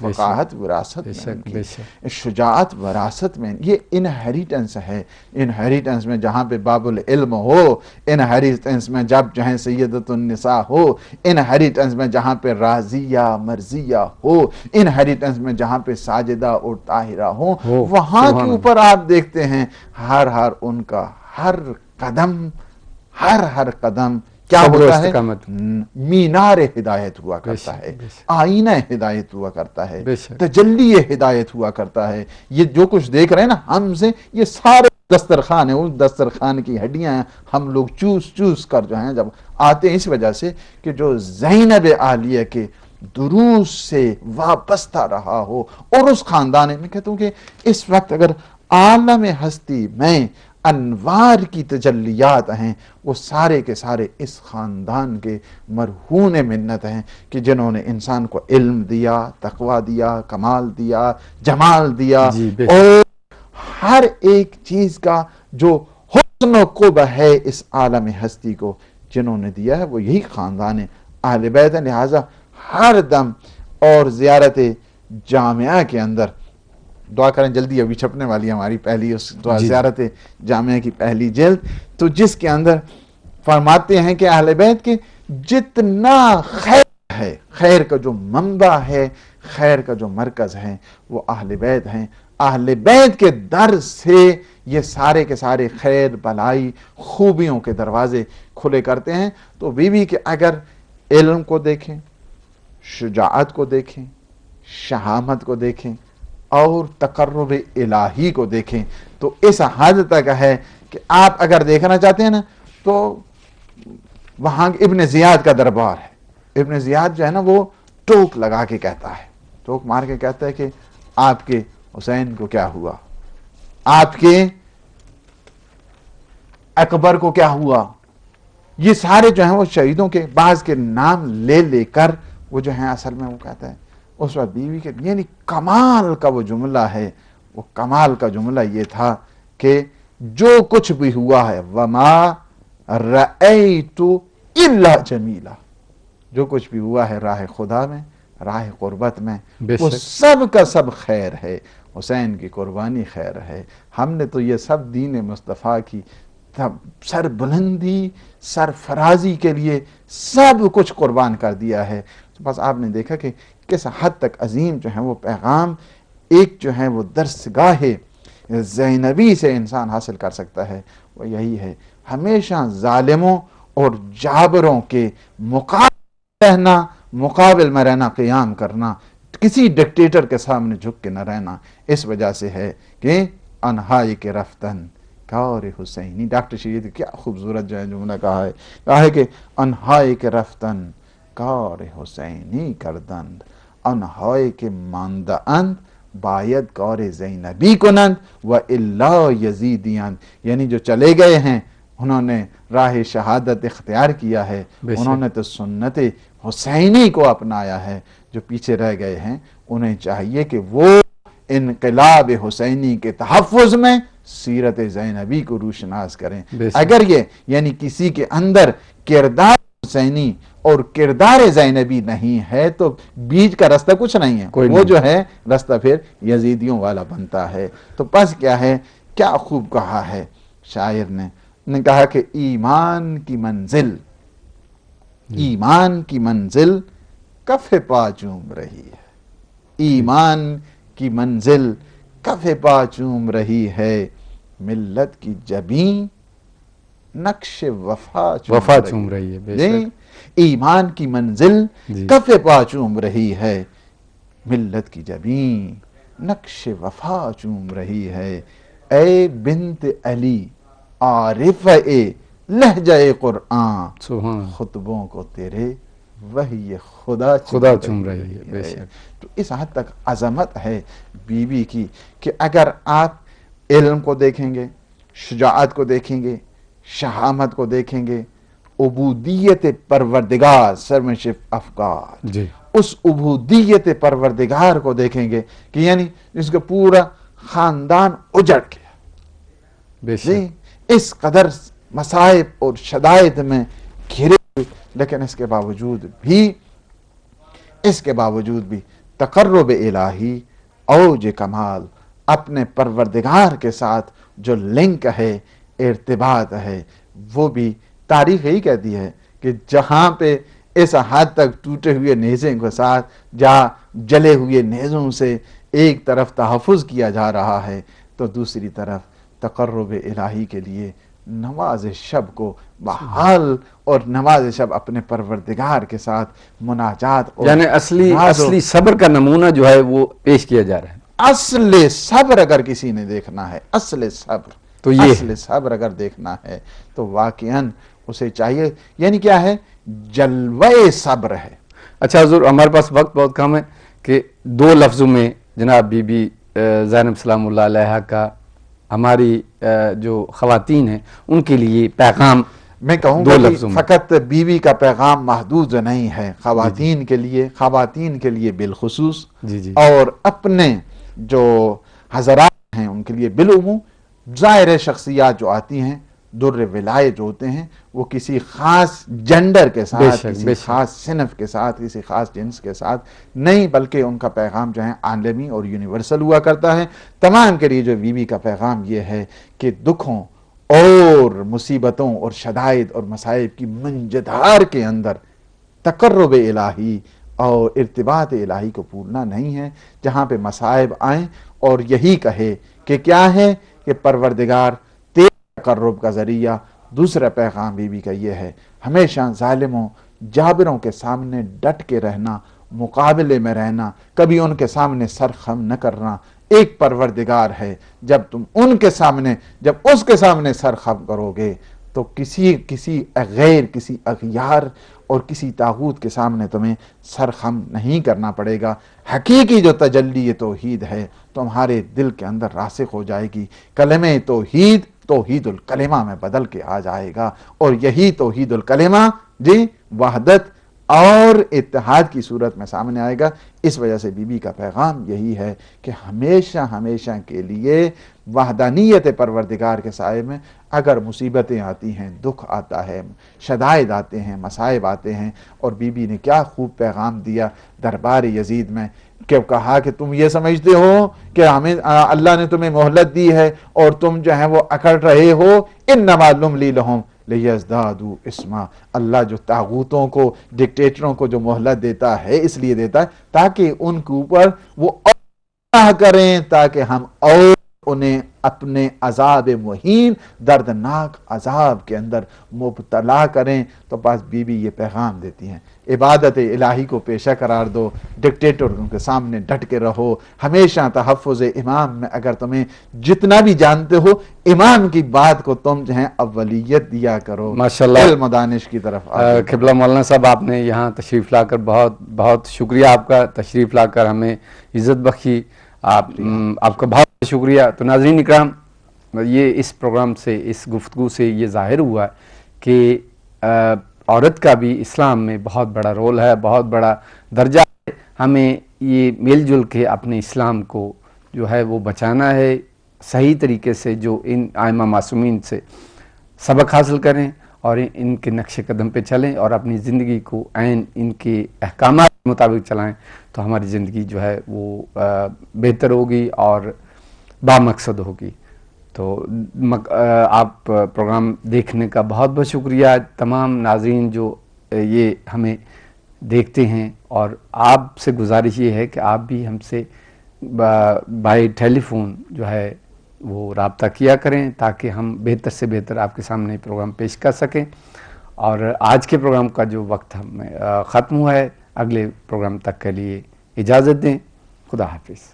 وقاحت وراثت میں ان کی، شجاعت وراثت میں، یہ انہیریٹنس ہے۔ انہیریٹنس میں جہاں پہ باب العلم ہو، انہیریٹنس میں جب جو ہے سیدۃ النساء ہو، انہیریٹنس میں جہاں پہ راضیہ مرضیہ ہو، انہیریٹنس میں جہاں پہ ساجدہ اور طاہرہ ہو، وہاں کے اوپر آپ دیکھتے ہیں ہر ان کا ہر قدم کیا ہوتا ہے؟ مینار ہدایت ہوا کرتا ہے، آئینہ ہدایت ہوا کرتا ہے، تجلی ہدایت ہوا کرتا ہے۔ یہ جو کچھ دیکھ رہے ہیں نا ہم سے، یہ سارے دسترخوان ہے، اس دسترخوان کی ہڈیاں ہیں، ہم لوگ چوس کر جو ہیں جب آتے ہیں، اس وجہ سے کہ جو زینب عالیہ کے دروس سے وابستہ رہا ہو، اور اس خاندان میں کہتا ہوں کہ اس وقت اگر عالم ہستی میں انوار کی تجلیات ہیں، وہ سارے کے سارے اس خاندان کے مرہون منت ہیں کہ جنہوں نے انسان کو علم دیا، تقوی دیا، کمال دیا، جمال دیا، اور ہر ایک چیز کا جو حسن و قبح ہے اس عالم ہستی کو جنہوں نے دیا ہے وہ یہی خاندان اہل بیت ہے۔ لہٰذا ہر دم اور زیارت جامعہ کے اندر دعا کریں، جلدی ابھی چھپنے والی ہے ہماری پہلی اس دعا زیارت جامعہ کی پہلی جلد، تو جس کے اندر فرماتے ہیں کہ اہل بیت کے جتنا خیر ہے، خیر کا جو منبع ہے، خیر کا جو مرکز ہے، وہ اہل بیت ہیں۔ اہل بیت کے در سے یہ سارے کے سارے خیر، بھلائی، خوبیوں کے دروازے کھلے کرتے ہیں۔ تو بیوی کے اگر علم کو دیکھیں، شجاعت کو دیکھیں، شہامت کو دیکھیں اور تقرب الہی کو دیکھیں، تو اس حد تک ہے کہ آپ اگر دیکھنا چاہتے ہیں نا تو وہاں ابن زیاد کا دربار ہے۔ ابن زیاد جو ہے نا وہ ٹوک لگا کے کہتا ہے، ٹوک مار کے کہتا ہے کہ آپ کے حسین کو کیا ہوا، آپ کے اکبر کو کیا ہوا۔ یہ سارے جو ہیں وہ شہیدوں کے بعض کے نام لے لے کر وہ جو ہیں اصل میں وہ کہتا ہے اس وقت بیوی کے، یعنی کمال کا وہ جملہ ہے، وہ کمال کا جملہ یہ تھا کہ جو کچھ بھی ہوا ہے وما رأیت الا جمیلا، جو کچھ بھی ہوا ہے راہ خدا میں، راہ قربت میں، وہ سب کا سب خیر ہے۔ حسین کی قربانی خیر ہے۔ ہم نے تو یہ سب دین مصطفیٰ کی سر بلندی، سرفرازی کے لیے سب کچھ قربان کر دیا ہے۔ بس آپ نے دیکھا کہ کس حد تک عظیم جو ہے وہ پیغام ایک جو ہے وہ درسگاہ زینبی سے انسان حاصل کر سکتا ہے، وہ یہی ہے ہمیشہ ظالموں اور جابروں کے مقابل میں رہنا، قیام کرنا، کسی ڈکٹیٹر کے سامنے جھک کے نہ رہنا۔ اس وجہ سے ہے کہ انہائی کے رفتن کار حسینی، ڈاکٹر شریعت کیا خوبصورت جو ہے جملہ کہا ہے کہ انہائی کے رفتن کار حسینی کردند، انہائی کے ماندہ اند باید کار زینبی کنند و الا یزیدیند، یعنی جو چلے گئے ہیں انہوں نے راہ شہادت اختیار کیا ہے، انہوں نے تو سنت حسینی کو اپنایا ہے۔ جو پیچھے رہ گئے ہیں انہیں چاہیے کہ وہ انقلاب حسینی کے تحفظ میں سیرت زینبی کو روشناس کریں۔ اگر یہ یعنی کسی کے اندر کردار حسینی اور کردار زینبی نہیں ہے تو بیچ کا رستہ کچھ نہیں ہے، وہ جو ہے رستہ پھر یزیدیوں والا بنتا ہے۔ تو پس کیا ہے، کیا خوب کہا ہے شاعر نے کہا کہ ایمان کی منزل کف پا چوم رہی ہے، ایمان کی منزل کف پا چوم رہی ہے، ملت کی جبیں نقش وفا چوم رہی ہے۔ ایمان کی منزل کف پا چوم رہی ہے، ملت کی جبیں نقش وفا چوم رہی ہے، اے بنت علی عارف اے لہجہ قرآن، خطبوں کو تیرے وحی خدا چوم رہی ہے۔ تو اس حد تک عظمت ہے بیوی کی کہ اگر آپ علم کو دیکھیں گے، شجاعت کو دیکھیں گے، شہامت کو دیکھیں گے، عبودیت پروردگار سرمشف افکار، اس عبودیت پروردگار کو دیکھیں گے کہ یعنی جس کا پورا خاندان اجڑ گیا، اس قدر مصائب اور شدائد میں گھرے، لیکن اس کے باوجود بھی तकर्रुब इलाही औज कमाल, अपने परवरदिगार के साथ जो लिंक है, इर्तिबात है, वो भी तारीख यही कहती है कि जहाँ पे इस हद तक टूटे हुए नेज़े के साथ, जहाँ जले हुए नेज़ों से एक तरफ तहफ़्फ़ुज़ किया जा रहा है, तो दूसरी तरफ तकर्रुब इलाही के लिए नमाज शब को बहाल और नमाज शब अपने परवरदिगार के साथ मुनाजात, और यानी असली सब्र का नमूना जो है वो पेश किया जा रहा है। असले सब्र अगर किसी ने देखना है, असले सब्र, तो ये असले सब्र अगर देखना है तो वाकईन उसे चाहिए, यानी क्या है, जलवे सब्र है। अच्छा हुजूर, हमारे पास वक्त बहुत कम है कि दो लफ्ज़ों में जनाब बीबी ज़ैनब सलामुल्लाह अलैहा का हमारी जो ख़वातीन हैं उनके लिए पैगाम, मैं कहूँगा कि फ़कत बीवी का पैगाम महदूद नहीं है, ख़वातीन के लिए बिलखुसूस, और अपने जो हज़रात हैं उनके लिए बिलउमूम। ज़ाहिर शख्सियात जो आती हैं, दुर्र विलायत जो होते हैं, वो किसी ख़ास जेंडर के साथ, किसी ख़ास सिनफ के साथ, किसी ख़ास जिन्स के साथ नहीं, बल्कि उनका पैगाम जो है आलमी और यूनिवर्सल हुआ करता है। तमाम के लिए जो बीवी का पैगाम ये है कि दुखों और मुसीबतों और शदाइद और मसाइब की मंजधार के अंदर तकर्रुब इलाही और इर्तिबात इलाही को भूलना नहीं है। जहाँ पे मसाइब आएँ और यही कहे कि क्या है कि परवरदिगार तेरे तकर्रुब का ज़रिया। दूसरा पैगाम बीवी का ये है, हमेशा ज़ालिमों जाबिरों के सामने डट के रहना, मुकाबले में रहना, कभी उनके सामने सर खम न करना। एक परवरदिगार है, जब तुम उनके सामने, जब उसके सामने सर खम करोगे तो किसी गैर, किसी अग़ियार और किसी तागूत के सामने तुम्हें सर खम नहीं करना पड़ेगा। हकीकी जो तजल्ली तौहीद है तुम्हारे दिल के अंदर रासिख हो जाएगी। कलमे तौहीद तौहीदुल कलिमा में बदल के आ जाएगा, और यही तौहीदुल कलिमा जी वहदत और इत्तेहाद की सूरत में सामने आएगा। इस वजह से बीबी का पैगाम यही है कि हमेशा हमेशा के लिए वहदानियत परवरदिगार के साए में अगर मुसीबतें आती हैं, दुख आता है, शदाइद आते हैं, मसाइब आते हैं, और बीबी ने क्या खूब पैगाम दिया दरबार यजीद में, कि कहा कि तुम ये समझते हो कि हमें अल्लाह ने तुम्हें मोहलत दी है और तुम जो है वो अकड़ रहे हो, इन्नमा नुमली लहुम लियज़दादू इस्मा। अल्लाह जो तागूतों को, डिक्टेटरों को जो मोहलत देता है इसलिए देता है ताकि उनके ऊपर वो और करें, ताकि हम और उन्हें अपने अजाब मुहीन, दर्दनाक अजाब के अंदर मुब्तला करें। तो बस बीबी ये पैगाम देती हैं, इबादत इलाही को पेशा करार दो, डिक्टेटरों के सामने डट के रहो, हमेशा तहफ़्फ़ुज़ इमाम में अगर तुम्हें जितना भी जानते हो, इमाम की बात को तुम जो है अव्वलियत दिया करो। माशाअल्लाह मदानिश की तरफ क़िबला मौलाना साहब, आपने यहाँ तशरीफ़ लाकर बहुत बहुत शुक्रिया आपका, तशरीफ़ लाकर हमें इज़्ज़त बख्शी, आपका बहुत शुक्रिया। तो नाज़रीन इकराम, ये इस प्रोग्राम से, इस गुफ्तगू से ये ज़ाहिर हुआ कि औरत का भी इस्लाम में बहुत बड़ा रोल है, बहुत बड़ा दर्जा है। हमें ये मिल जुल के अपने इस्लाम को जो है वो बचाना है, सही तरीके से जो इन आइमा मासूमीन से सबक हासिल करें और इनके नक्शे कदम पे चलें और अपनी ज़िंदगी को ऐन इनके अहकामात के मुताबिक चलाएं, तो हमारी ज़िंदगी जो है वो बेहतर होगी और बामकसद होगी। तो आप प्रोग्राम देखने का बहुत बहुत शुक्रिया। तमाम नाज़रीन जो ये हमें देखते हैं, और आपसे गुजारिश ये है कि आप भी हमसे बाय टेलीफोन जो है वो राब्ता किया करें, ताकि हम बेहतर से बेहतर आपके सामने प्रोग्राम पेश कर सकें। और आज के प्रोग्राम का जो वक्त हमें ख़त्म हुआ है, अगले प्रोग्राम तक के लिए इजाज़त दें। खुदा हाफिज़।